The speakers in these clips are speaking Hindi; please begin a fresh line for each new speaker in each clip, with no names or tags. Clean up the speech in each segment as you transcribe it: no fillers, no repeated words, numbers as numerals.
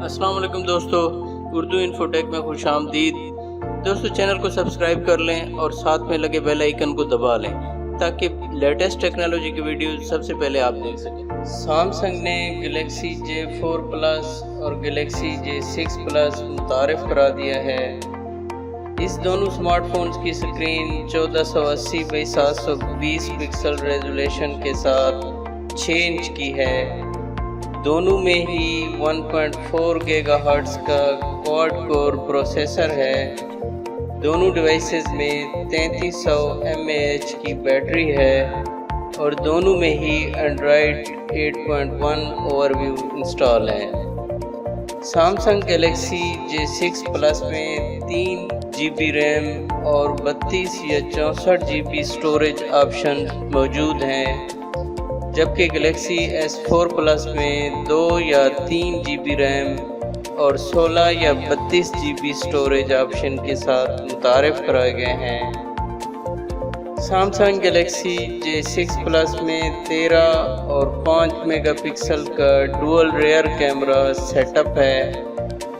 अस्सलाम वालेकुम दोस्तों, उर्दू इन्फोटेक में खुश आमदीद। दोस्तों, चैनल को सब्सक्राइब कर लें और साथ में लगे बेल आइकन को दबा लें ताकि लेटेस्ट टेक्नोलॉजी की वीडियो सबसे पहले आप देख सकें। सैमसंग ने गैलेक्सी J4 प्लस और गैलेक्सी J6 प्लस मुतारिफ करा दिया है। इस दोनों स्मार्टफोन्स की स्क्रीन 1480 बाई 720 पिक्सल रेजोल्यूशन के साथ 6 इंच की है। दोनों में ही 1.4 गीगाहर्ट्ज़ का क्वाड कोर प्रोसेसर है। दोनों डिवाइसेस में 3300 mAh की बैटरी है और दोनों में ही Android 8.1 ओवरव्यू इंस्टॉल है। सैमसंग गैलेक्सी J6 प्लस में 3 GB रैम और 32 या 64 GB स्टोरेज ऑप्शन मौजूद हैं, जबकि गैलेक्सी S4 प्लस में 2 या 3 GB रैम और 16 या 32 GB स्टोरेज ऑप्शन के साथ मुतारिफ कराए गए हैं। सैमसंग गैलेक्सी J6 प्लस में 13 और 5 मेगापिक्सल का डुअल रियर कैमरा सेटअप है,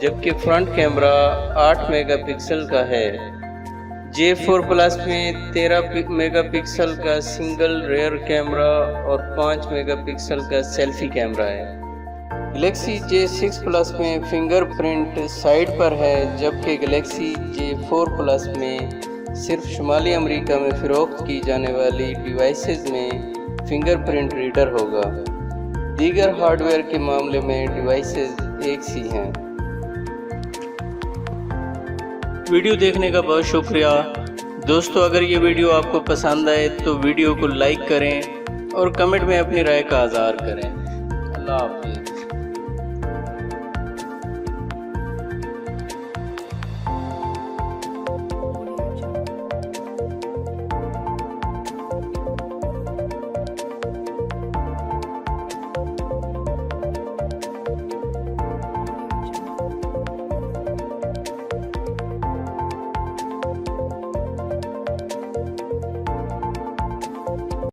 जबकि फ्रंट कैमरा 8 मेगापिक्सल का है। J4 प्लस में 13 मेगापिक्सल का सिंगल रेयर कैमरा और 5 मेगापिक्सल का सेल्फी कैमरा है। गैलेक्सी J6 प्लस में फिंगरप्रिंट साइड पर है, जबकि गैलेक्सी J4 प्लस में सिर्फ शुमाली अमेरिका में फ़रोख्त की जाने वाली डिवाइसेस में फिंगरप्रिंट रीडर होगा। दीगर हार्डवेयर के मामले में डिवाइसेस एक सी हैं। वीडियो देखने का बहुत शुक्रिया दोस्तों। अगर ये वीडियो आपको पसंद आए तो वीडियो को लाइक करें और कमेंट में अपनी राय का इज़हार करें। अल्लाह हाफ़िज़।